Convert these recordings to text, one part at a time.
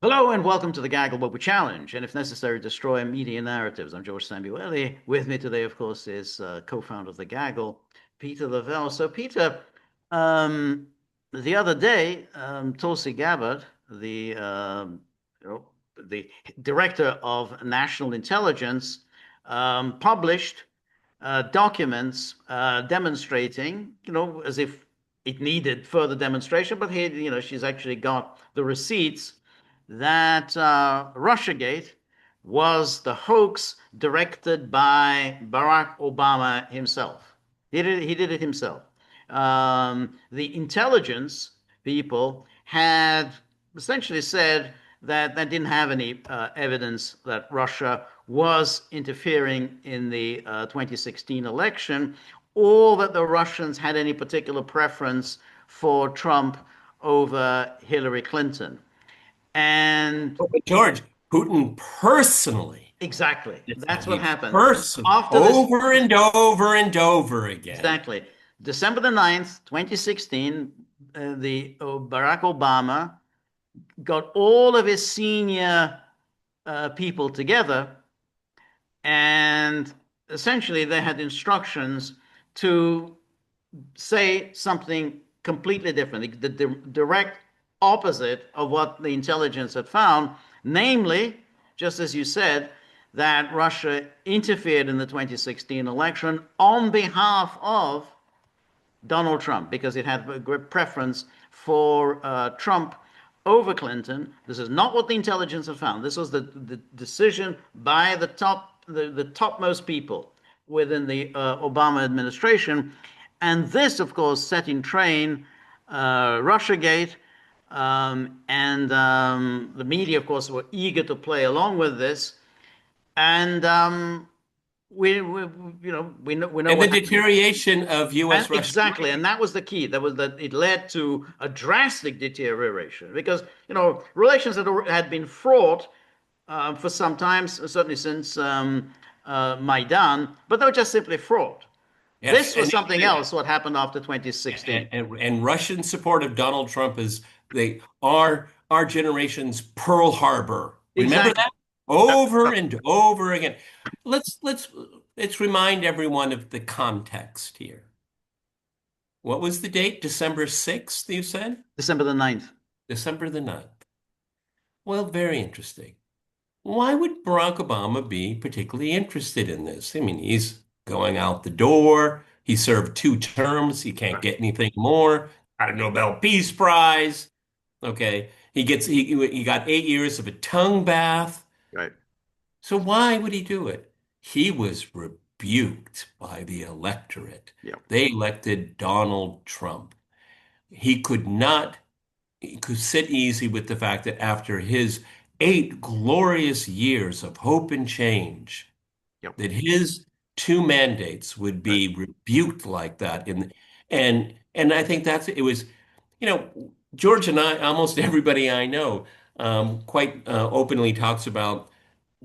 Hello and welcome to the Gaggle What We Challenge, and if necessary, destroy media narratives. I'm George Szamuely. With me today, of course, is co-founder of the Gaggle, Peter Lavelle. So, Peter, um, the other day, Tulsi Gabbard, you know, the director of national intelligence, published documents demonstrating, as if it needed further demonstration, but here, she's actually got the receipts that RussiaGate was the hoax directed by Barack Obama himself. He did it himself. The intelligence people had essentially said that that didn't have any evidence that Russia was interfering in the 2016 election, or that the Russians had any particular preference for Trump over Hillary Clinton. And But George, Putin personally exactly, did that. that's what He happened. personally, After this, over and over and over again. exactly, December the 9th, 2016, the Barack Obama got all of his senior people together, and essentially they had instructions to say something completely different, the direct opposite of what the intelligence had found, namely, just as you said, that Russia interfered in the 2016 election on behalf of Donald Trump because it had a great preference for Trump over Clinton. This is not what the intelligence had found. This was the decision by the topmost people within the Obama administration. And this, of course, set in train RussiaGate. And the media, of course, were eager to play along with this. And we know And the what happened. deterioration of And U.S.-Russia exactly, and that was the key. That was that it led to a drastic deterioration because relations had been fraught for some time, certainly since Maidan, but they were just simply fraught. yes, This was something else. What happened after 2016? and Russian support of Donald Trump is our generation's Pearl Harbor. Remember Exactly. that? Over and over again. Let's let's let's remind everyone of the context here. What was the date? December 6th, you said? December the 9th. December the 9th. Well, very interesting. Why would Barack Obama be particularly interested in this? I mean, he's going out the door. He served 2 terms. He can't get anything more. Got a Nobel Peace Prize. Okay. He got 8 years of a tongue bath. Right. So why would he do it? He was rebuked by the electorate. Yeah. They elected Donald Trump. He could not he could sit easy with the fact that after his 8 glorious years of hope and change, Yeah. that his 2 mandates would Right. be rebuked like that. And I think that's it was, you know, George and I, almost everybody I know, quite openly talks about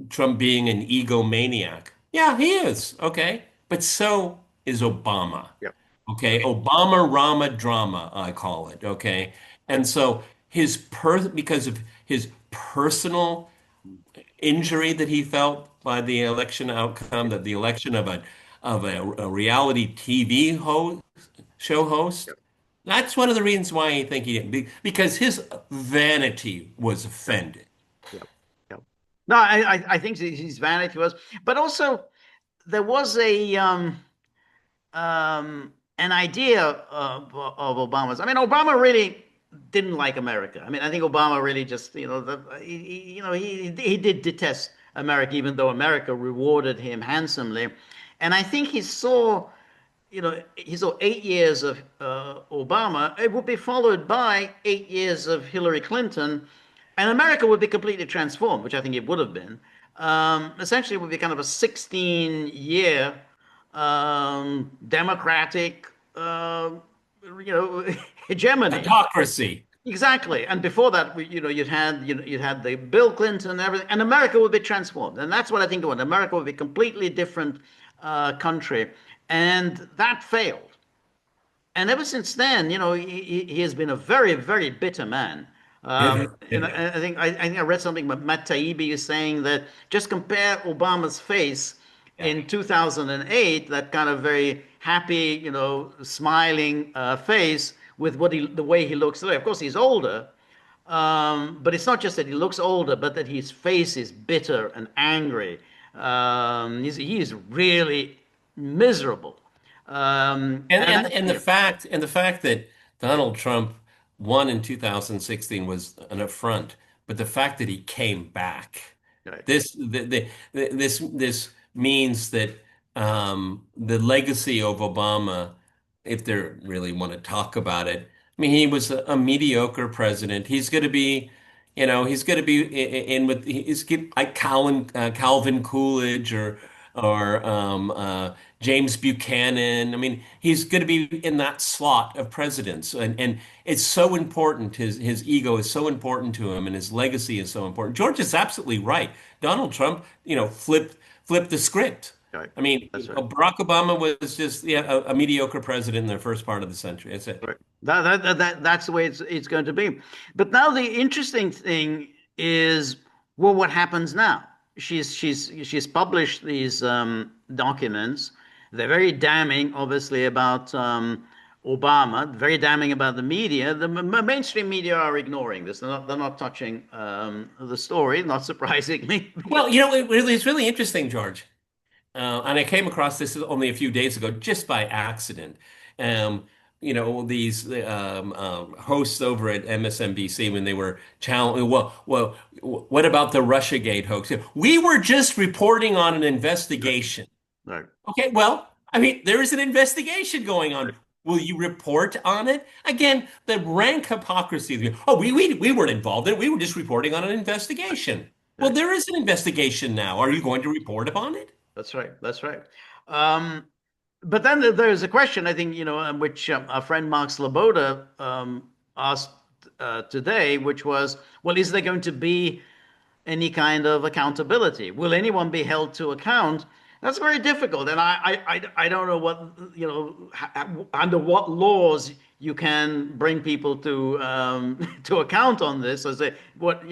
Trump being an egomaniac. Yeah, he is. Okay. But so is Obama. Yeah. Okay. Obama Rama drama, I call it. Okay. Yeah. And so because of his personal injury that he felt by the election outcome, that the election of a reality TV show host, Yeah. that's one of the reasons why I think he didn't, because his vanity was offended. Yeah. Yeah. No, I think his vanity was, but also there was an idea of Obama's. I mean, Obama really didn't like America. I mean, I think Obama really just, he did detest America, even though America rewarded him handsomely. And I think he saw 8 years of Obama. It would be followed by 8 years of Hillary Clinton, and America would be completely transformed, which I think it would have been. Essentially, it would be kind of a 16-year democratic, hegemony. Autocracy. Exactly. And before that, you'd had the Bill Clinton and everything, and America would be transformed. And that's what I think it would. America would be a completely different country, and that failed. And ever since then, he has been a very, very bitter man. Bitter, And bitter. I think I read something about Matt Taibbi is saying that just compare Obama's face Yeah. in 2008, that kind of very happy, smiling face, with the way he looks today. Of course, he's older, but it's not just that he looks older, but that his face is bitter and angry. He is really miserable. And And the fact that Donald Trump won in 2016 was an affront, but the fact that he came back, right, this means that the legacy of Obama, if they really want to talk about it, I mean, he was a mediocre president. He's going to be, he's going to be in with like Calvin Coolidge or James Buchanan. I mean, he's going to be in that slot of presidents, and it's so important. His ego is so important to him, and his legacy is so important. George is absolutely right. Donald Trump, flipped the script. right. I mean, That's right. Barack Obama was just a mediocre president in the first part of the century. That's it. Right. That's the way it's going to be. But now the interesting thing is, well, what happens now? She's published these documents. They're very damning, obviously, about Obama. Very damning about the media. The mainstream media are ignoring this. They're not touching the story. Not surprisingly. Well, it's really interesting, George. And I came across this only a few days ago, just by accident. Um, these hosts over at MSNBC when they were challenging, what about the RussiaGate hoax? We were just reporting on an investigation. Right. Okay, well, I mean, there is an investigation going on. Will you report on it? Again, the rank hypocrisy. Oh, we weren't involved in it. We were just reporting on an investigation. Well, Right. there is an investigation now. Are you going to report upon it? That's right. That's right. Um, but then there's a question, I think, which our friend Mark Sloboda asked today, which was, well, is there going to be any kind of accountability? Will anyone be held to account? That's very difficult, and I don't know what under what laws you can bring people to to account on this. I say what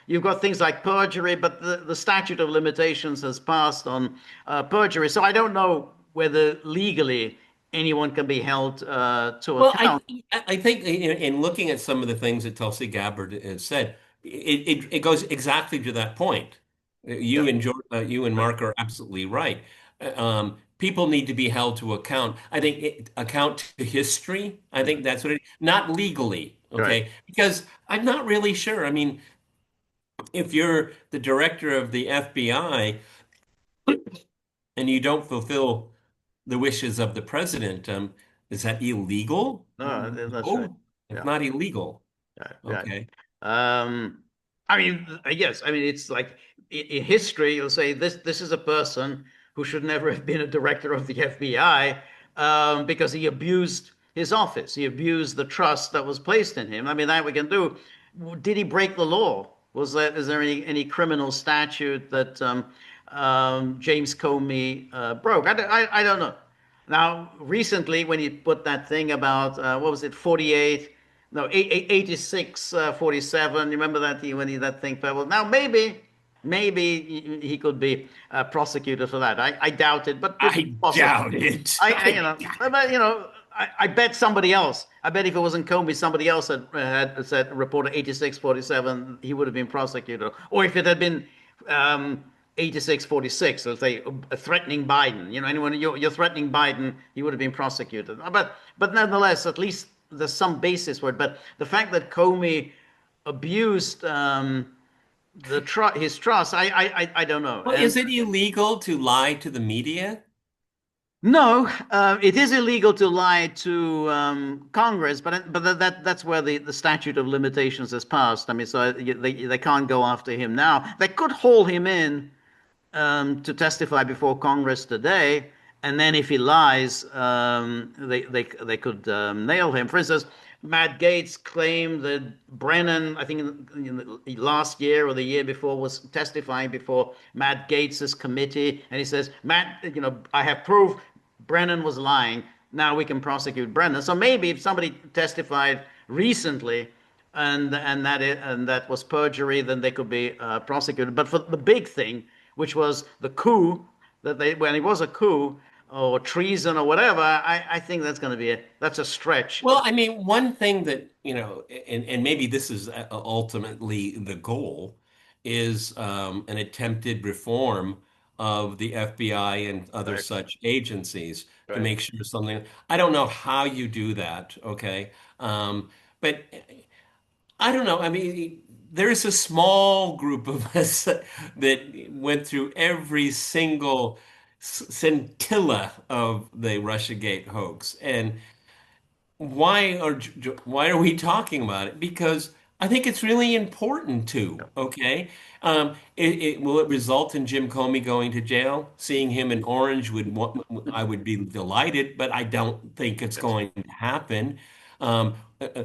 you've got things like perjury, but the statute of limitations has passed on perjury, so I don't know whether legally anyone can be held to Well, account. I think in looking at some of the things that Tulsi Gabbard has said, it goes exactly to that point. Yeah, You and right, Mark are absolutely right. People need to be held to account. I think account to history. I think that's what not legally, right, okay? Because I'm not really sure. I mean, if you're the director of the FBI and you don't fulfill the wishes of the president, is that illegal? no, that's right. No, it's Yeah. not illegal. Right, right. Okay. I mean, yes, I mean, it's like in history, you'll say this is a person who should never have been a director of the FBI because he abused his office. He abused the trust that was placed in him. I mean, that we can do. Did he break the law? Is there any criminal statute that James Comey broke? I don't know. Now, recently, when he put that thing about what was it, 48? No, 86, 47. Remember that that thing fell? Well, now maybe he could be prosecuted for that. I doubt it, but it's I possible. doubt it. I but I bet somebody else. I bet if it wasn't Comey, somebody else had said reported 86, 47, he would have been prosecuted. Or if it had been 86, 46, let's say threatening Biden. Anyone you're threatening Biden, he would have been prosecuted. But nonetheless, at least there's some basis for it. But the fact that Comey abused his trust, I don't know. Well, And is it illegal to lie to the media? no, it is illegal to lie to Congress, but that's where the statute of limitations has passed. I mean, so they can't go after him now. They could haul him in to testify before Congress today, and then if he lies, they could nail him. For instance, Matt Gaetz claimed that Brennan, I think in the last year or the year before, was testifying before Matt Gaetz's committee, and he says, Matt, I have proof Brennan was lying. Now we can prosecute Brennan. So maybe if somebody testified recently and that was perjury, then they could be prosecuted. But for the big thing, which was the coup, that they when it was a coup or treason or whatever, I think that's a stretch. Well, I mean, one thing that, and maybe this is ultimately the goal, is an attempted reform of the FBI and other Right, such agencies to right. make sure something. I don't know how you do that, okay? But I don't know. I mean, there's a small group of us that went through every single scintilla of the RussiaGate hoax, and why are we talking about it? Because I think it's really important to, okay? Will it result in Jim Comey going to jail? Seeing him in orange I would be delighted, but I don't think it's Yes, going to happen. Um, uh, uh,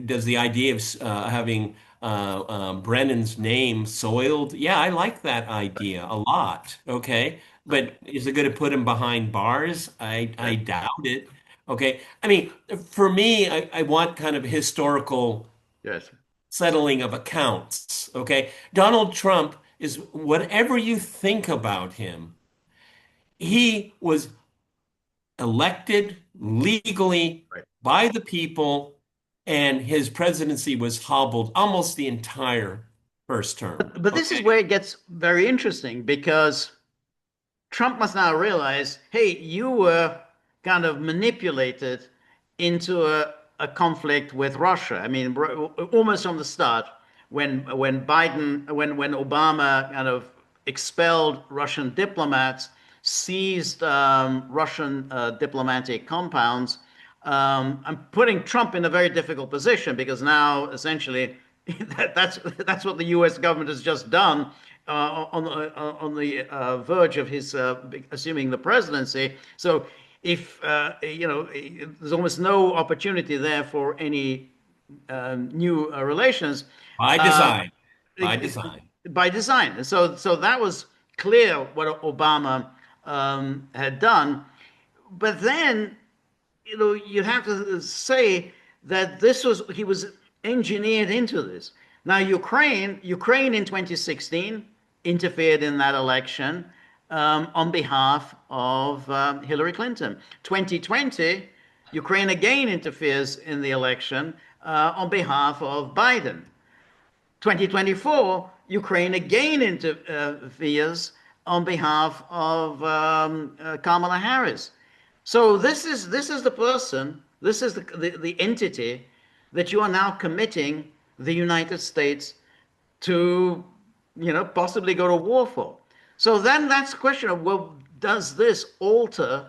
does the idea of having Brennan's name soiled? Yeah, I like that idea a lot, okay? right, But is it going to put him behind bars? I right. doubt it. Okay. I mean, for me, I want kind of historical Yes. settling of accounts. Okay. Donald Trump is whatever you think about him, he was elected legally Right. by the people, and his presidency was hobbled almost the entire first term. But this is Okay. where it gets very interesting because Trump must now realize, hey, you were kind of manipulated into a conflict with Russia. I mean, almost from the start, when Obama kind of expelled Russian diplomats, seized Russian diplomatic compounds. I'm putting Trump in a very difficult position because now essentially that's what the U.S. government has just done on the verge of his assuming the presidency. So if there's almost no opportunity there for any new relations By uh, design. By design. by design. So that was clear what Obama had done. But then you'd have to say that this was he was engineered into this. Now, Ukraine in 2016 interfered in that election on behalf of Hillary Clinton. 2020, Ukraine again interferes in the election on behalf of Biden. 2024, Ukraine again interferes on behalf of Kamala Harris. So this is the person, this is the entity that you are now committing the United States to, possibly go to war for. So then that's the question of, well, does this alter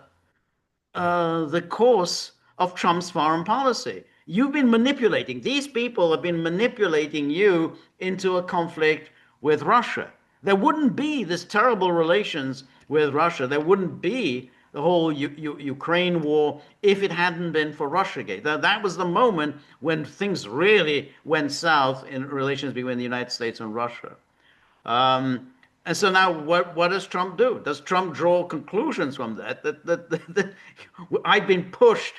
the course of Trump's foreign policy? You've been manipulating, these people have been manipulating you into a conflict with Russia. There wouldn't be this terrible relations with Russia. There wouldn't be the whole Ukraine war if it hadn't been for RussiaGate. That was the moment when things really went south in relations between the United States and Russia. And so now, what does Trump do? Does Trump draw conclusions from that? That I've been pushed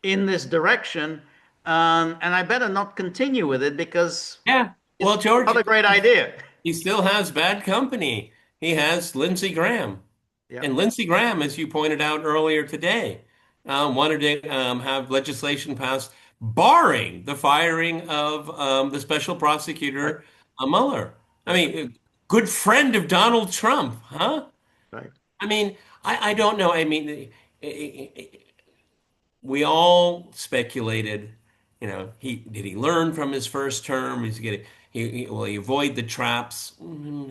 in this direction, and I better not continue with it because Yeah. it's Well, George, not a great idea. he still has bad company. He has Lindsey Graham. Yeah, And Lindsey Graham, as you pointed out earlier today, wanted to have legislation passed barring the firing of the special right, prosecutor, Mueller. I right, mean, good friend of Donald Trump, huh? right, I mean, I don't know. I mean, we all speculated, he learn from his first term? He's getting will he avoid the traps?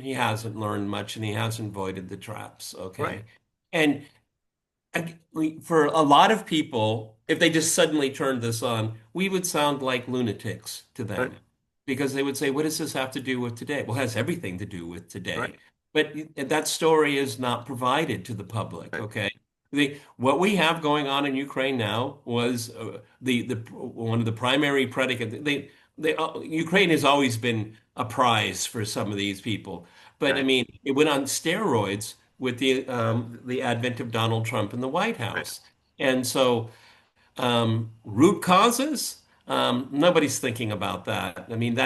He hasn't learned much, and he hasn't avoided the traps. right, Okay, and for a lot of people, if they just suddenly turned this on, we would sound like lunatics to right, them because they would say, "What does this have to do with today?" Well, it has everything to do with today. right, But that story is not provided to the public, right, okay? What we have going on in Ukraine now was the one of the primary predicate. Ukraine has always been a prize for some of these people, but I right, mean, it went on steroids with the advent of Donald Trump in the White right, House. And so, root causes, Nobody's thinking about that. I mean,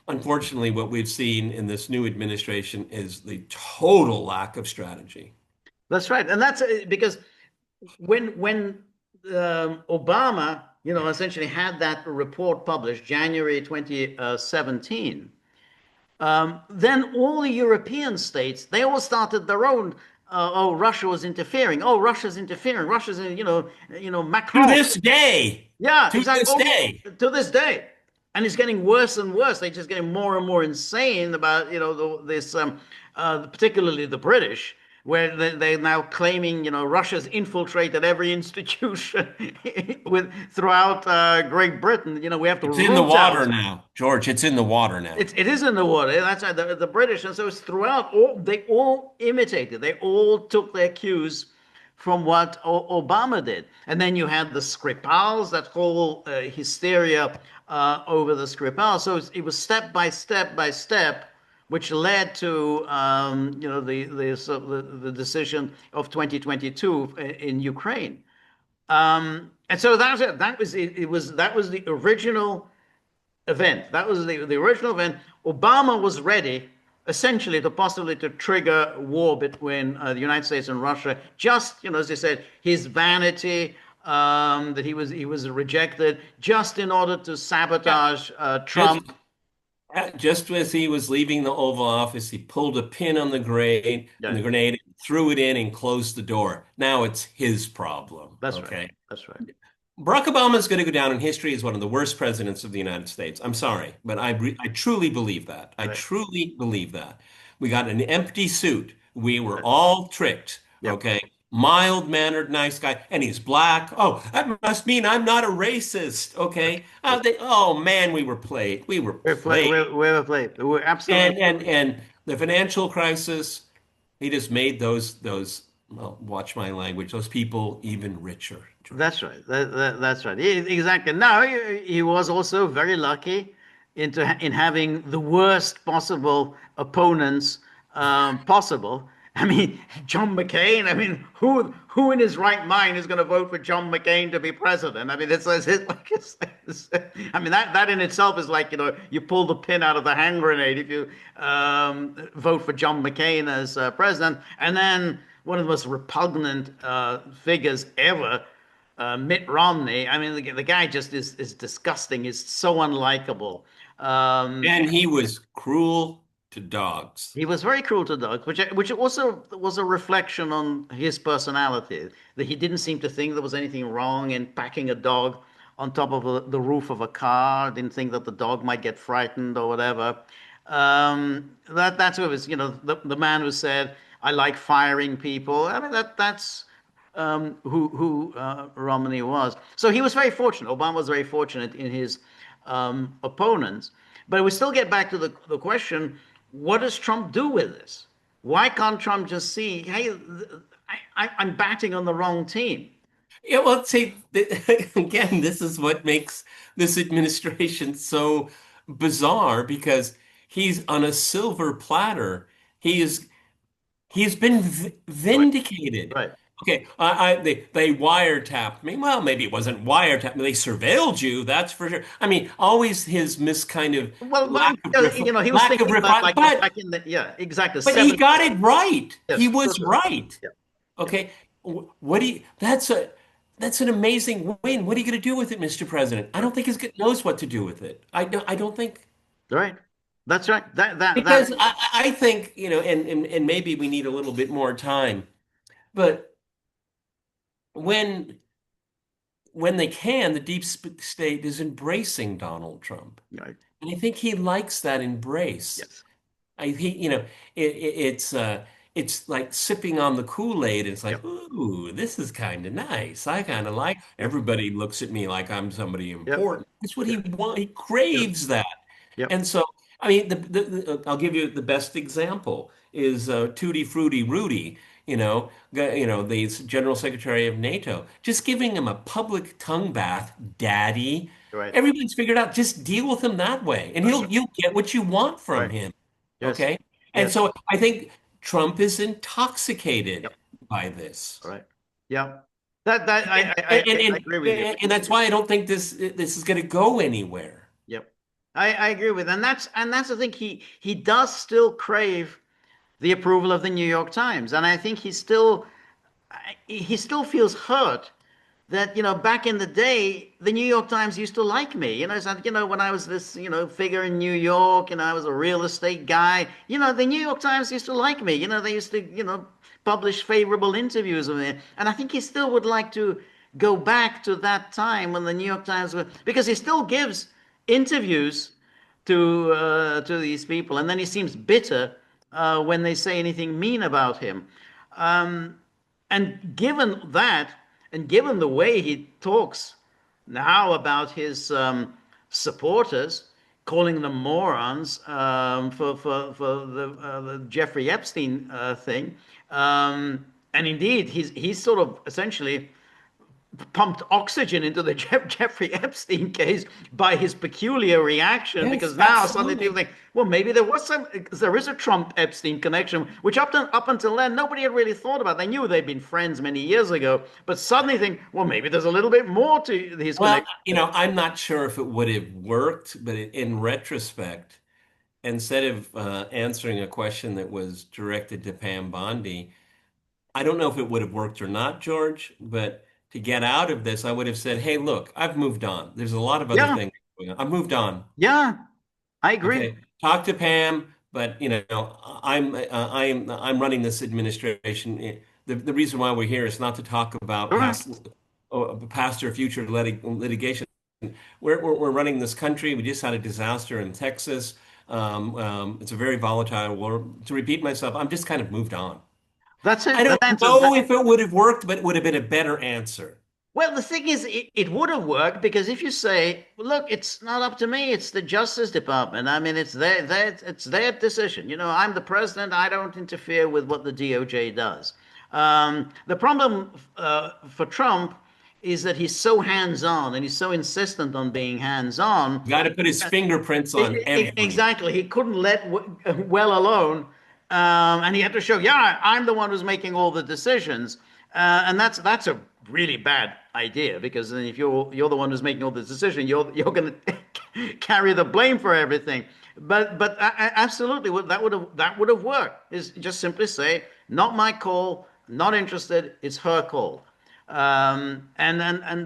unfortunately, what we've seen in this new administration is the total lack of strategy. That's right, and that's because when Obama, essentially had that report published January 2017, then all the European states, they all started their own. Oh, Russia was interfering. Oh, Russia's interfering. Russia's, To Macron. this day, Yeah, to exactly. this Oh, day. to this day, and it's getting worse and worse. They're just getting more and more insane about this, particularly the British, where they're now claiming Russia's infiltrated every institution with throughout Great Britain. We have to It's in the root water out. now, George. It's in the water now. It is in the water. That's right. The British, and so it's throughout. They all imitated. They all took their cues from what Obama did. And then you had the Skripals, that whole hysteria over the Skripal. So it was step by step by step, which led to the decision of 2022 in Ukraine. And so that was it. That was the original event. That was the original event. Obama was ready, essentially, to possibly to trigger war between the United States and Russia. Just as I said, his vanity, that he was rejected, just in order to Yeah. sabotage Just, Trump. just as he was leaving the Oval Office, he pulled a pin on the grenade and Yeah, the grenade, threw it in and closed the door. Now it's his problem. that's right. Okay. That's right. Barack Obama is going to go down in history as one of the worst presidents of the United States. I'm sorry, but I truly believe that. I Right. truly believe that. We got an empty suit. We were Right. all tricked. Yep. Okay. Mild-mannered, nice guy, and he's black. Oh, that must mean I'm not a racist. Okay. Yes. Oh man, we were played. We were played. We're played. We're absolutely. And the financial crisis, he just made those well, watch my language, those people even richer, That's George. right. That's right. Exactly. Now he was also very lucky in having the worst possible opponents possible. I mean, John McCain. I mean, who in his right mind is going to vote for John McCain to be president? I mean, I mean that in itself is like you pull the pin out of the hand grenade if you vote for John McCain as president, and then one of the most repugnant figures ever, Mitt Romney. I mean, the guy just is disgusting. Is so unlikable. And he was cruel to dogs. He was very cruel to dogs, which also was a reflection on his personality. That he didn't seem to think there was anything wrong in packing a dog on top of the roof of a car. Didn't think that the dog might get frightened or whatever. That's what it was. The man who said, "I like firing people." I mean, that's who Romney was. So he was very fortunate. Obama was very fortunate in his opponents. But we still get back to the question: what does Trump do with this? Why can't Trump just see, hey, I'm batting on the wrong team? Yeah, well, see, again, this is what makes this administration so bizarre because he's on a silver platter. He is He's been Right, vindicated. right. Okay, they wiretapped me. Well, maybe it wasn't wiretapped. They surveilled you. That's for sure. I mean, always his kind of Well, because, he was lack of thinking about refine. like back in the, yeah, exactly, But he 70s. got it right. He Yes, was totally. right. Yeah, yeah. Okay, what do you? That's an amazing win. What are you going to do with it, Mr. President? I Right. don't think he knows what to do with it. I don't think. Right. That's right. That Because I think, and maybe we need a little bit more time, but when they can, the state is embracing Donald Trump. right. And I think he likes that embrace. Yes. It's like sipping on the Kool-Aid. It's like, Yep. ooh, this is kind of nice. I kind of like. Everybody looks at me like I'm somebody Yep. important. That's what he Yep. wants. He Yep. craves that. Yep. And so, I mean, I'll give you the best example is Tutti Frutti Rudy. The General Secretary of NATO, just giving him a public tongue bath, daddy. Right. Everybody's figured out just deal with him that way, and That's right. you'll get what you want from Right. him. Yes. Okay. And Yes. so I think Trump is intoxicated Yep. by this. All right. Yep. that I agree with you. And that's why I don't think this is going to go anywhere. Yep. I agree with, and that's the thing. He does still crave the approval of the New York Times, and I think he still feels hurt that back in the day the New York Times used to like me. So, when I was this figure in New York and I was a real estate guy. The New York Times used to like me. They used to publish favorable interviews of me, and I think he still would like to go back to that time when the New York Times were, because he still gives interviews to these people, and then he seems bitter when they say anything mean about him. Um, and given that, and given the way he talks now about his supporters, calling them morons for the Jeffrey Epstein thing, and indeed he's sort of essentially pumped oxygen into the Jeffrey Epstein case by his peculiar reaction, Yes, because now suddenly people absolutely. think, well, maybe there is a Trump Epstein connection, which up until then nobody had really thought about. They knew they'd been friends many years ago, but suddenly think, well, maybe there's a little bit more to his Well, connection. I'm not sure if it would have worked, but in retrospect, instead of answering a question that was directed to Pam Bondi, I don't know if it would have worked or not, George, but to get out of this, I would have said, "Hey, look, I've moved on. There's a lot of other Yeah, things going on. I've moved on. yeah, I agree. Okay, talk to Pam, but I'm running this administration. The reason why we're here is not to talk about Correct. past or future litigation. We're running this country. We just had a disaster in Texas. It's a very volatile war. To repeat myself, I'm just kind of moved on. That's I it. That don't answers that. know if it would have worked, but it would have been a better answer. Well, the thing is, it would have worked, because if you say, look, it's not up to me, it's the Justice Department. I mean, it's their decision. I'm the president. I don't interfere with what the DOJ does. The problem for Trump is that he's so hands-on and he's so insistent on being hands-on. Got to put his fingerprints on everything. Exactly. He couldn't let well alone, and he had to show, yeah, I'm the one who's making all the decisions, and that's a really bad idea, because then if you're the one who's making all the decision, you're going to carry the blame for everything. But absolutely, that would have worked. Is just simply say, not my call, not interested. It's her call. And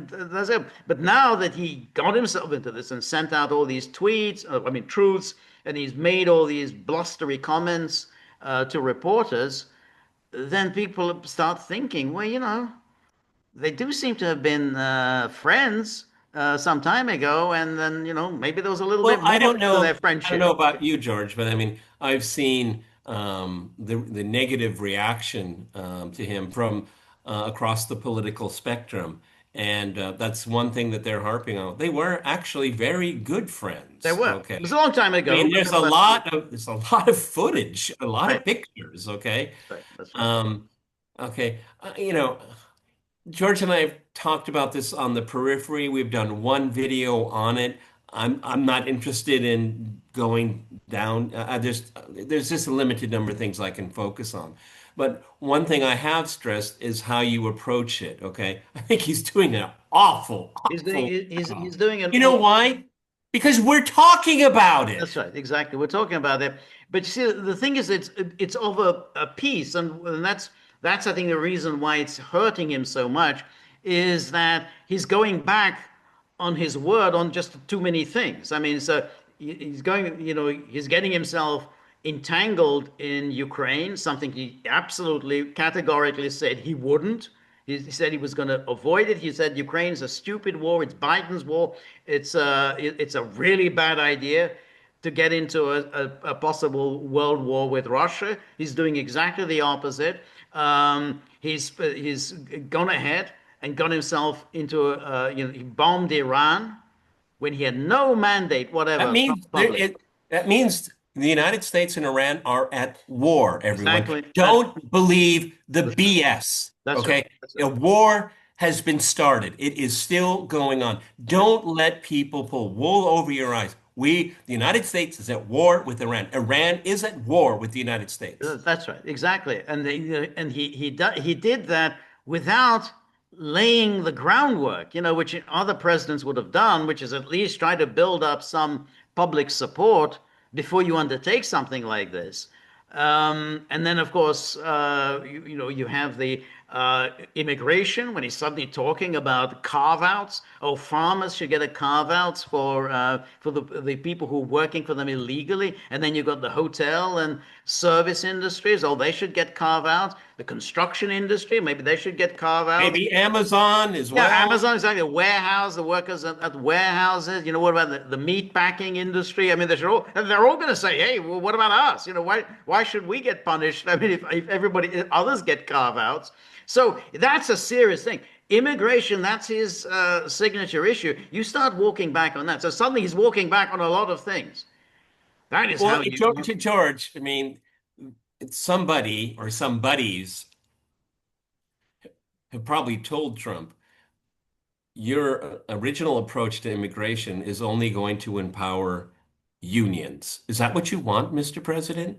that's it. But now that he got himself into this and sent out all these tweets, I mean truths, and he's made all these blustery comments to reporters, then people start thinking, well, they do seem to have been friends some time ago, and then maybe there was a little Well, bit more to their I don't know friendship. about you, George, but I mean, I've seen the negative reaction to him from across the political spectrum, and that's one thing that they're harping on. They were actually very good There friends. were. It Okay, was a long time I ago, mean, but nevertheless, there's a lot of footage, a lot right, of pictures. Okay, right, that's right. um, okay, George and I have talked about this on the periphery. We've done one video on it. I'm not interested in going down. There's just a limited number of things I can focus on. But one thing I have stressed is how you approach it. Okay, I think he's doing an He's doing awful he's job. doing an You know why? Because we're talking about That's it. right, exactly. We're talking about it, but you see, the thing is, it's over a piece, and that's I think the reason why it's hurting him so much is that he's going back on his word on just too many things. I mean, so he's going, he's getting himself entangled in Ukraine, something he absolutely categorically said he wouldn't. He said he was going to avoid it. He said Ukraine's a stupid war. It's Biden's war. It's a really bad idea to get into a possible world war with Russia. He's doing exactly the opposite. He's gone ahead and got himself into he bombed Iran when he had no mandate That whatever from means the public. that means the United States and Iran are at war, everyone. Exactly. Don't believe the That's right. BS, That's right. okay? That's A right. war has been started. It is still going on. Don't let people pull wool over your eyes. The United States is at war with Iran. Iran is at war with the United States. That's right, exactly. And he did that without laying the groundwork, which other presidents would have done, which is at least try to build up some public support before you undertake something like this. And then, of course, you have the immigration when he's suddenly talking about carve-outs. Oh, farmers should get a carve-outs for the people who are working for them illegally. And then you've got the hotel and service industries. Oh, they should get carve-outs. The construction industry, maybe they should get carve-outs. Maybe Amazon as Yeah, well. Amazon, exactly. Warehouse, the workers at warehouses. What about the meat packing industry? I mean, they're all going to say, "Hey, well, what about us? Why should we get punished? I mean, if everybody others get carve-outs." So that's a serious thing. Immigration, that's his signature issue. You start walking back on that. So suddenly he's walking back on a lot of things. That is Well, how George, I mean, somebody or some buddies have probably told Trump, your original approach to immigration is only going to empower unions. Is that what you want, Mr. President?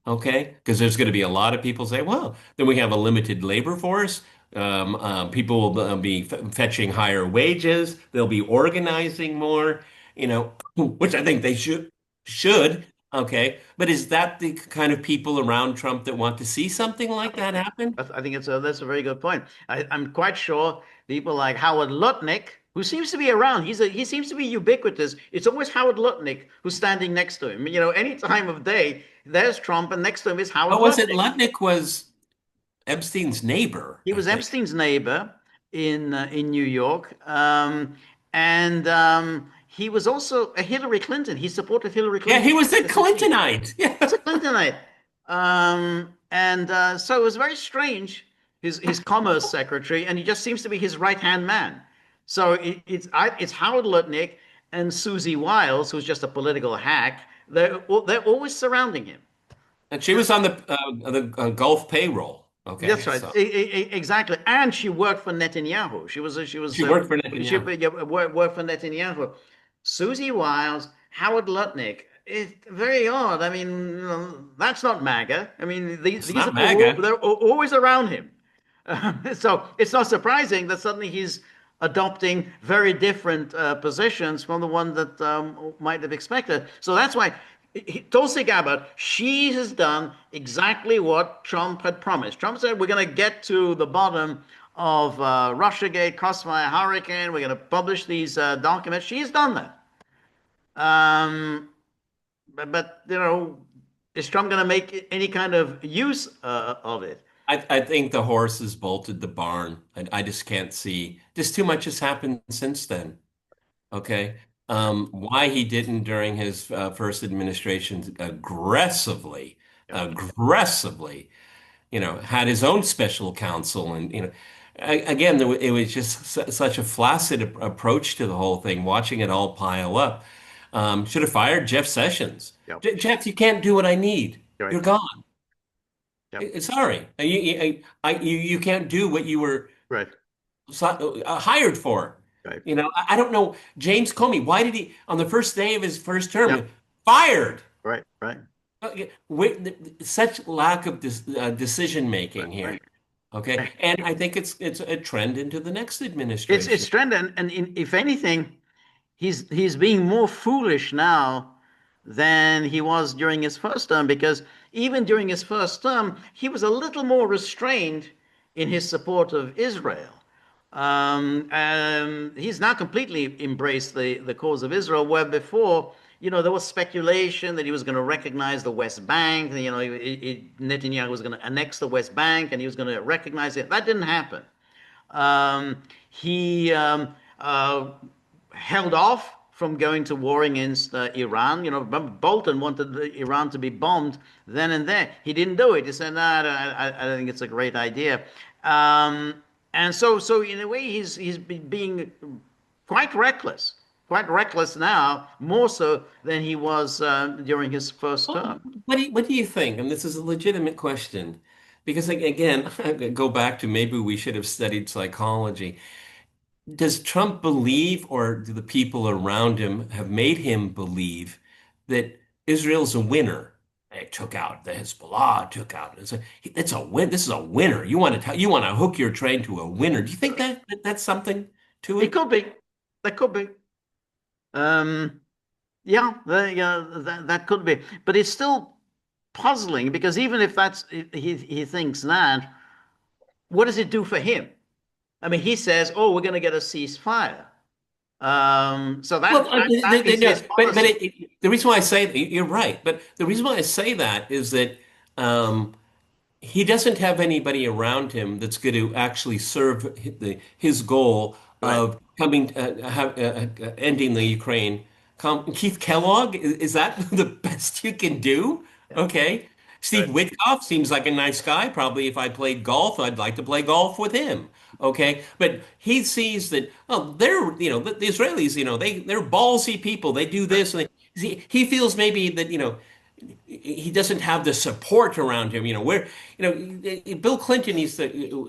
Okay, because there's going to be a lot of people say, well, then we have a limited labor force. People will be fetching higher wages. They'll be organizing more, which I think they should. Okay, but is that the kind of people around Trump that want to see something like that happen? I think that's a very good point. I'm quite sure people like Howard Lutnick, who seems to be around, he seems to be ubiquitous. It's always Howard Lutnick who's standing next to him. Any time of day, there's Trump, and next to him is Howard Oh, was it Lutnick. Lutnick was Epstein's neighbor, He I was think. Epstein's neighbor in New York, and he was also a Hillary Clinton. He supported Hillary Yeah, Clinton he was a as a teen. Clintonite. He's Yeah. a Clintonite. And so it was very strange, his commerce secretary, and he just seems to be his right-hand man. So it's Howard Lutnick and Susie Wiles, who's just a political hack. They're always surrounding him. And she was on the Gulf payroll. That's Okay, right, so exactly. And she worked for Netanyahu. She was she worked for she Netanyahu. yeah, worked for Netanyahu. Susie Wiles, Howard Lutnick. It's very odd. I mean, that's not MAGA. I mean, It's these not are all, MAGA. they're always around him. So it's not surprising that suddenly he's adopting very different positions from the one that might have expected. So that's why Tulsi Gabbard, she has done exactly what Trump had promised. Trump said, we're going to get to the bottom of RussiaGate, Crossfire Hurricane. We're going to publish these documents. She's done that. Um, but is Trump going to make any kind of use of it? I think the horse has bolted the barn. I just can't see. Just too much has happened since then. Okay. Why he didn't during his first administration Yep. aggressively, had his own special counsel, and again, it was just such a flaccid approach to the whole thing. Watching it all pile up, should have fired Jeff Sessions. Yep. Jeff, you can't do what I need. You're right. You're gone. Yep. Sorry, you can't do what you were Right. hired for. Right. I don't know. James Comey, why did he, on the first day of his first term, Yep. fired? Right. Right. Such lack of decision Right. making here. Right. Okay, and I think it's a trend into the next It's administration. trend, and if anything, he's being more foolish now than he was during his first term, because even during his first term, he was a little more restrained in his support of Israel. He's now completely embraced the cause of Israel, where before, there was speculation that he was going to recognize the West Bank. Netanyahu was going to annex the West Bank, and he was going to recognize it. That didn't happen. He held off from going to war against Iran. Bolton wanted Iran to be bombed then and there. He didn't do it. He said, "No, I don't think it's a great idea." And so in a way, he's being quite reckless now, more so than he was during his first Well, term. what do you think? And this is a legitimate question, because again, go back to maybe we should have studied psychology. Does Trump believe, or do the people around him have made him believe that Israel's a winner? It took out the Hezbollah, took out. It's a win. This is a winner. You want to hook your train to a winner. Do you think that's something to It it? could be. That could be. Um, yeah, that could be. But it's still puzzling because even if he thinks that, what does it do for him? I mean, he says, "Oh, we're going to get a ceasefire." So Well, that is no, his but policy. the reason why I say you're right, but the reason why I say that is that um, he doesn't have anybody around him that's going to actually serve his goal Right. of ending the Ukraine. Keith Kellogg, is that the best you can do? Yeah. Okay. Steve Right. Witkoff seems like a nice guy. Probably if I played golf, I'd like to play golf with him. Okay. But he sees that, oh, the Israelis, they're ballsy people. They do Right. this. And he feels maybe that, he doesn't have the support around him. Bill Clinton,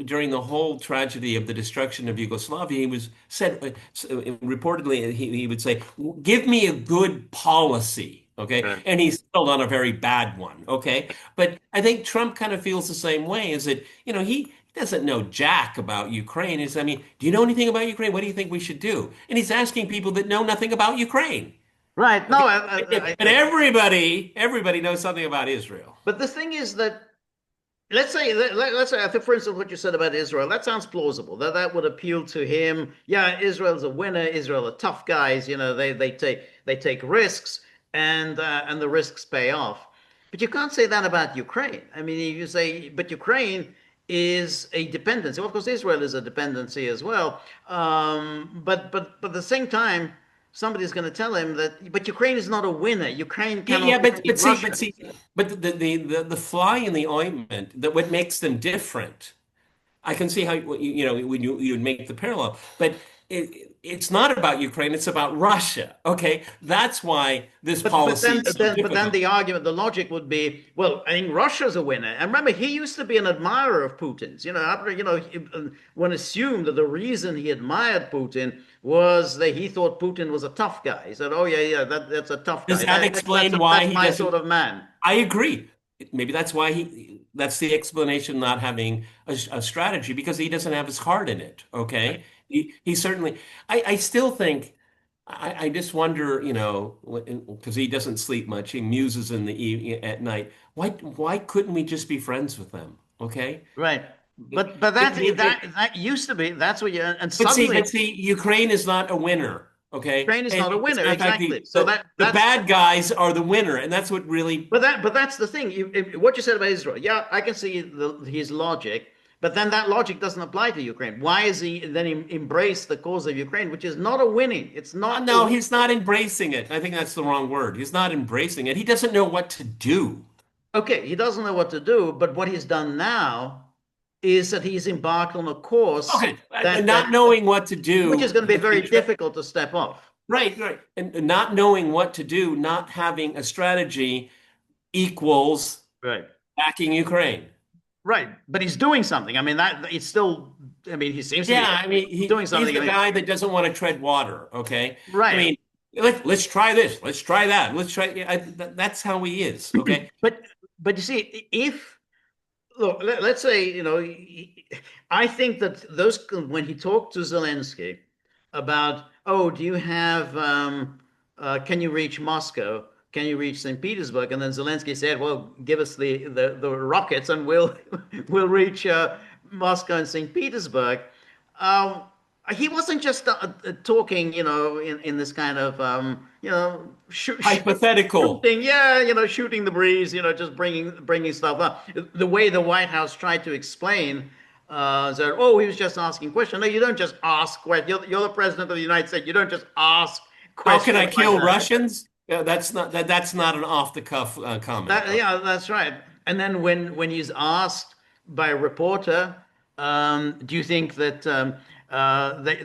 during the whole tragedy of the destruction of Yugoslavia, he was said reportedly he would say, "Give me a good policy." Okay, Right. and he's still on a very bad one. Okay, but I think Trump kind of feels the same way. Is that he doesn't know jack about Ukraine. I mean, do you know anything about Ukraine? What do you think we should do? And he's asking people that know nothing about Ukraine. Right. No, Okay. But everybody knows something about Israel. but the thing is that let's say, I think, for instance, what you said about Israel, that sounds plausible. That would appeal to him. Yeah, Israel's a winner. Israel are tough guys. They take risks, and the risks pay off. But you can't say that about Ukraine. I mean, you say, but Ukraine is a dependency. Well, of course, Israel is a dependency as well. But at the same time, somebody's going to tell him that, but Ukraine is not a winner. Ukraine Yeah, cannot yeah, defeat Russia. but the fly in the ointment that what makes them different. I can see how when you would make the parallel, but it's not about Ukraine, it's about Russia. Okay, that's why this But policy then is so then but then difficult. the argument, the logic would be, well, I think Russia's a winner. And remember, he used to be an admirer of Putin's. After one assumed that the reason he admired Putin was that he thought Putin was a tough guy. He said, "Oh yeah, yeah, that's a tough Does guy. that explain why That's he my sort doesn't? of man." I agree. Maybe that's why that's the explanation not having a strategy because he doesn't have his heart in it. Right. Okay. He certainly, I still think, I just wonder, because he doesn't sleep much, he muses at night. Why couldn't we just be friends with them? Okay. Right. It- But it- it- that used to be, that's what you, and but suddenly see, Ukraine is not a winner. Okay. Ukraine is And not a as a winner. matter of fact, Exactly. So the that's bad guys are the winner. And that's what really. But that's the thing. What you said about Israel, yeah, I can see his logic, but then that logic doesn't apply to Ukraine. Why is he then embrace the cause of Ukraine, which is not a winning? It's not a No, he's not embracing it. I think that's the wrong word. He's not embracing it. He doesn't know what to do. okay. He doesn't know what to do, but what he's done now is that he's embarked on a course Okay, that not that knowing what to which do is going to be very betray. difficult to step off. Right, right. And not knowing what to do, not having a strategy equals Right. backing Ukraine. Right. But he's doing something. I mean, that it's still. I mean, he seems to Yeah, be I mean, doing he's something. I the mean, guy that doesn't want to tread water, okay? I right. mean, let's try this. Let's try that. Let's try. That's how he is, okay? But you see, if look, let's say, I think that those when he talked to Zelensky about, oh, do you have, can you reach Moscow? Can you reach St. Petersburg? And then Zelensky said, well, give us the rockets and we'll we'll reach Moscow and St. Petersburg. Um, he wasn't just talking, in this kind of, Hypothetical. shooting, yeah, shooting the breeze, just bringing stuff up. The way the White House tried to explain that, oh, he was just asking questions. No, you don't just ask questions. You're the president of the United States. You don't just ask How can I questions like kill that. Russians? Yeah, that's not an off the cuff comment. Yeah, that's right. And then when he's asked by a reporter, do you think that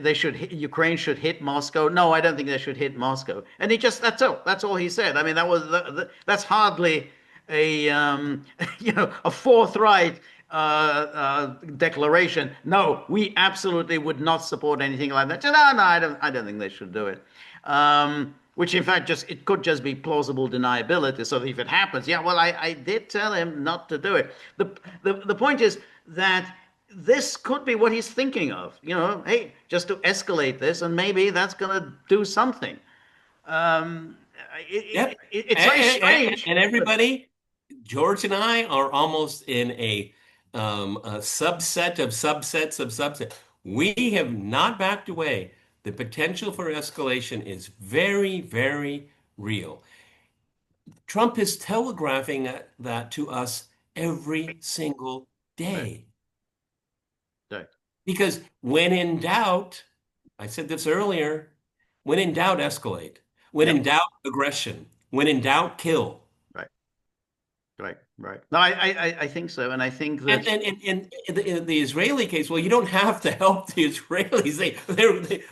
they should Ukraine should hit Moscow? No, I don't think they should hit Moscow. And he just that's all he said. I mean, that's hardly a a forthright declaration. No, we absolutely would not support anything like that. No, no, I don't think they should do it. which in fact just it could just be plausible deniability. So if it happens, yeah, well, I did tell him not to do it. The point is that this could be what he's thinking of. Hey, just to escalate this, and maybe that's going to do something. Um, Yep. it's very strange, And but everybody, George and I are almost in a subset of subsets of subset. We have not backed away. The potential for escalation is very, very real. Trump is telegraphing that to us every single right, day. right, Because when in doubt, I said this earlier, when in doubt, escalate. When yep, in doubt, aggression. When in doubt, kill. right, right, right. No, I think so, and I think that In the Israeli case, well, you don't have to help the Israelis.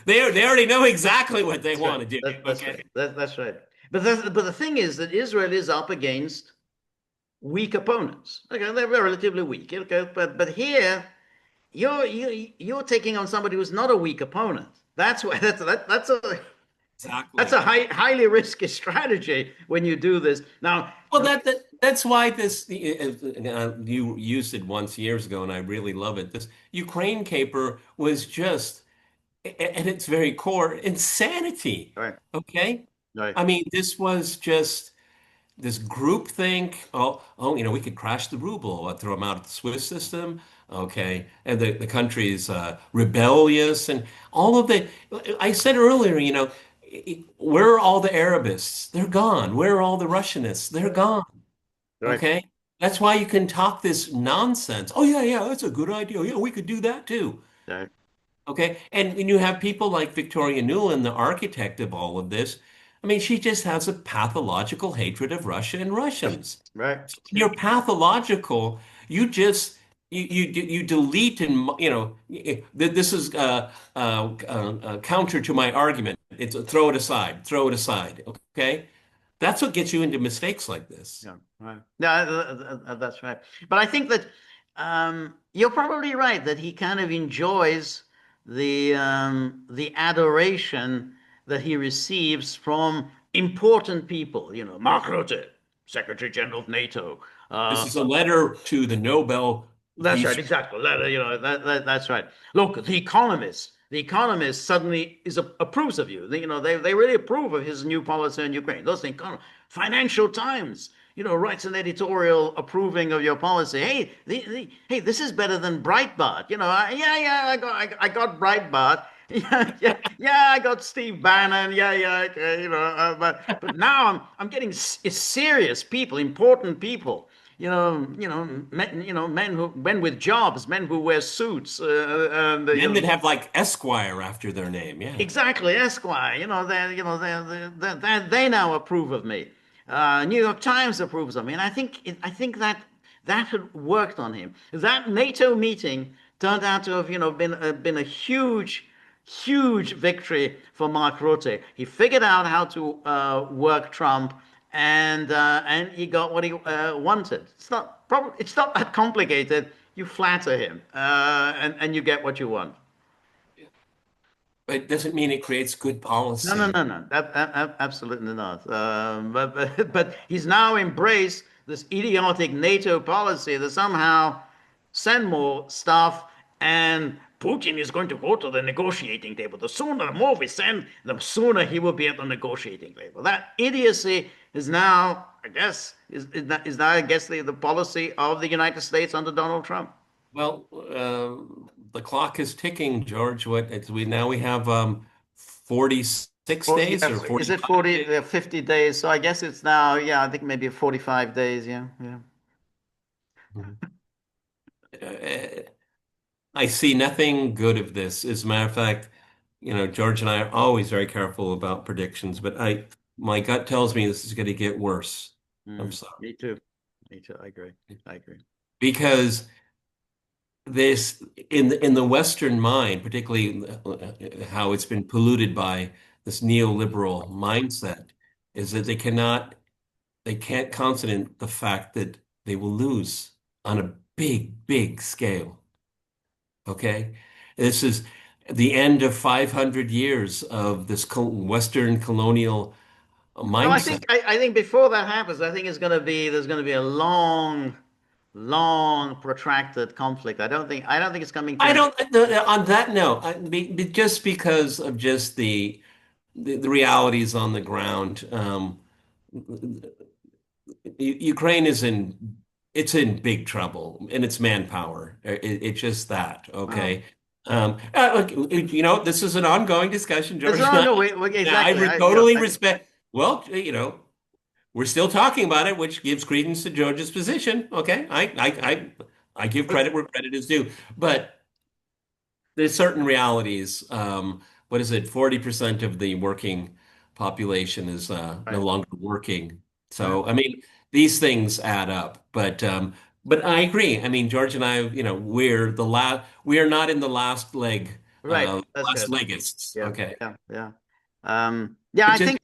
They already know exactly what they that's right. want to do. That's Okay, right. That's right. But the thing is that Israel is up against weak opponents. Okay, they're relatively weak. Okay, but here you're taking on somebody who's not a weak opponent. That's why that's a exactly. highly risky strategy when you do this. Now, Well, that's why this you used it once years ago, and I really love it. This Ukraine caper was just at its very core insanity. right, Okay, right, I mean, this was just this group think, we could crash the ruble, throw them out of the Swiss system. Okay. And the country is rebellious and all of the, I said earlier, where are all the Arabists? They're gone. Where are all the Russianists? They're gone. right, Okay. That's why you can talk this nonsense. Oh, yeah, yeah, that's a good idea. Yeah, we could do that too. right, Okay. And when you have people like Victoria Nuland, the architect of all of this, I mean, she just has a pathological hatred of Russia and Russians. right. So when Yeah, you're pathological, you just you delete and this is counter to my argument. It's throw it aside, throw it aside. Okay, that's what gets you into mistakes like this. yeah, right. Yeah, that's right. But I think that you're probably right that he kind of enjoys the adoration that he receives from important people. Mark Rutte, Secretary General of NATO. This Uh, is a letter to the Nobel That's right, Peace. exactly. That's right. Look, the Economist suddenly approves of you. They really approve of his new policy in Ukraine. Those things. Financial Times, writes an editorial approving of your policy. Hey, hey, this is better than Breitbart. Yeah, I got Breitbart. Yeah, I got Steve Bannon. Yeah, okay, but now I'm getting serious people, important people men with jobs, men who wear suits, and Men that have like Esquire after their name. Yeah. exactly Esquire. They now approve of me. New York Times approves of me, and I think that had worked on him. That NATO meeting turned out to have been a huge victory for Mark Rutte. He figured out how to work Trump, and he got what he wanted. It's not that complicated. You flatter him, and you get what you want. But it doesn't mean it creates good No, no, policy. no, no. Absolutely not. But he's now embraced this idiotic NATO policy that somehow send more stuff, and Putin is going to go to the negotiating table. The sooner, the more we send, the sooner he will be at the negotiating table. That idiocy is now, I guess, is now, I guess, the policy of the United States under Donald Trump. Well, the clock is ticking, George. We have 46 Well, days or yes, is it 45 40, days. 50 days? So I guess it's now, yeah, I think maybe 45 days. Yeah, yeah. Mhm. I see nothing good of this. As a matter of fact, George and I are always very careful about predictions, but my gut tells me this is going to get worse. I'm sorry. Me too. Me too. I agree. I agree. Because this in the Western mind, particularly how it's been polluted by this neoliberal mindset, is that they can't consonant the fact that they will lose on a big, big scale. Okay, this is the end of 500 years of this Western colonial No, mindset. I think before that happens, I think there's going to be a long protracted conflict. I don't think it's coming to I an don't, on that note, just because of just the realities on the ground, Ukraine is it's in big trouble and it's manpower. It's just that, well. okay? Look, this is an ongoing discussion, It's George and wrong. I. No, I exactly. totally respect. Well, we're still talking about it, which gives credence to George's position. Okay, I give but credit where credit is due, but there's certain realities. What is it? 40% of the working population is no right, longer working. right, So, I mean, these things add up. But I agree. I mean, George and I, we are not in the last leg, right. That's last good. legists. Yeah, Okay. yeah, yeah. Yeah. But I think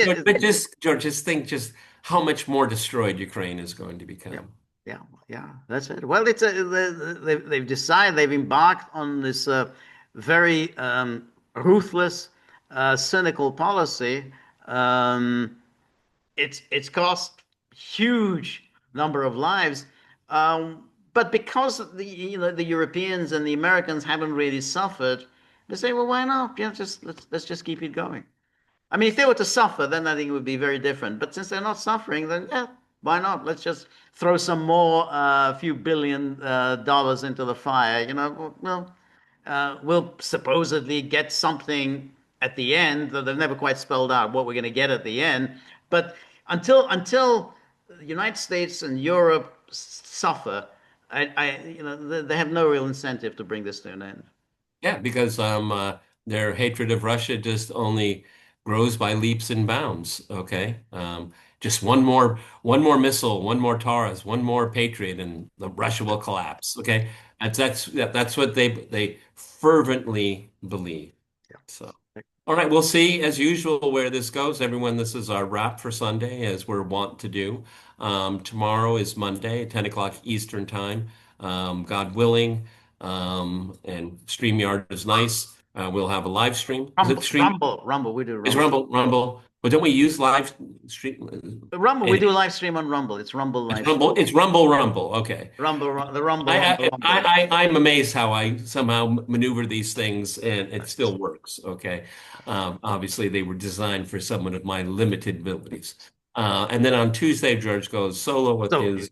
George, just think just how much more destroyed Ukraine is going to yeah, become. yeah, yeah. That's it. Well, they've decided they've embarked on this very ruthless, cynical policy. Um, it's cost huge number of lives, but because the Europeans and the Americans haven't really suffered, they say, well, why not? Just let's just keep it going. I mean, if they were to suffer, then I think it would be very different. But since they're not suffering, then yeah, why not? Let's just throw some more few billion dollars into the fire. We'll supposedly get something at the end, though they've never quite spelled out what we're going to get at the end. But until the United States and Europe suffer, they have no real incentive to bring this to an end. Yeah, because their hatred of Russia just only grows by leaps and bounds. Okay, just one more missile, one more Taurus, one more Patriot, and Russia will collapse. Okay, that's what they fervently believe. So, Yeah. all right, we'll see as usual where this goes. Everyone, this is our wrap for Sunday, as we're wont to do. Tomorrow is Monday, 10 o'clock Eastern time, God willing. And StreamYard is nice. We'll have a live stream. Is it stream? Rumble. We do Is Rumble. Rumble? But don't we use live stream? Rumble, we And do a live stream on Rumble. It's Rumble it's live stream. Rumble. It's Rumble. Okay. The Rumble. I'm amazed how I somehow maneuver these things and it Nice. still works. Okay. Obviously, they were designed for someone of my limited abilities. And then on Tuesday, George goes solo with So his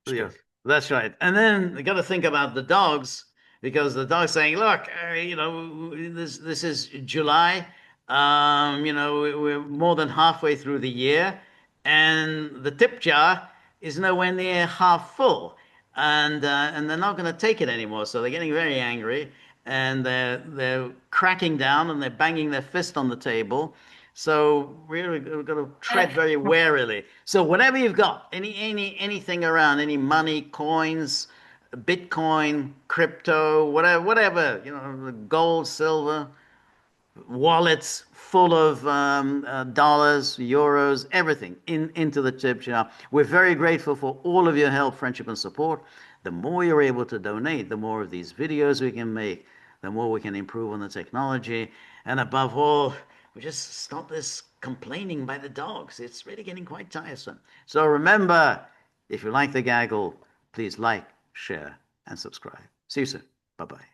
yeah, show. that's right. And then you got to think about the dogs because the dog's saying, "Look, this is July. We're more than halfway through the year, and the tip jar is nowhere near half full, and they're not going to take it anymore. So they're getting very angry, and they're cracking down and they're banging their fist on the table. So we're going to tread very warily. So whatever you've got, anything around, any money, coins, Bitcoin, crypto, whatever, gold, silver, wallets full of dollars, euros, everything into the tip jar. We're very grateful for all of your help, friendship, and support. The more you're able to donate, the more of these videos we can make, the more we can improve on the technology, and above all, we just stop this complaining by the dogs. It's really getting quite tiresome. So remember, if you like the gaggle, please like, share, and subscribe. See you soon. Bye bye.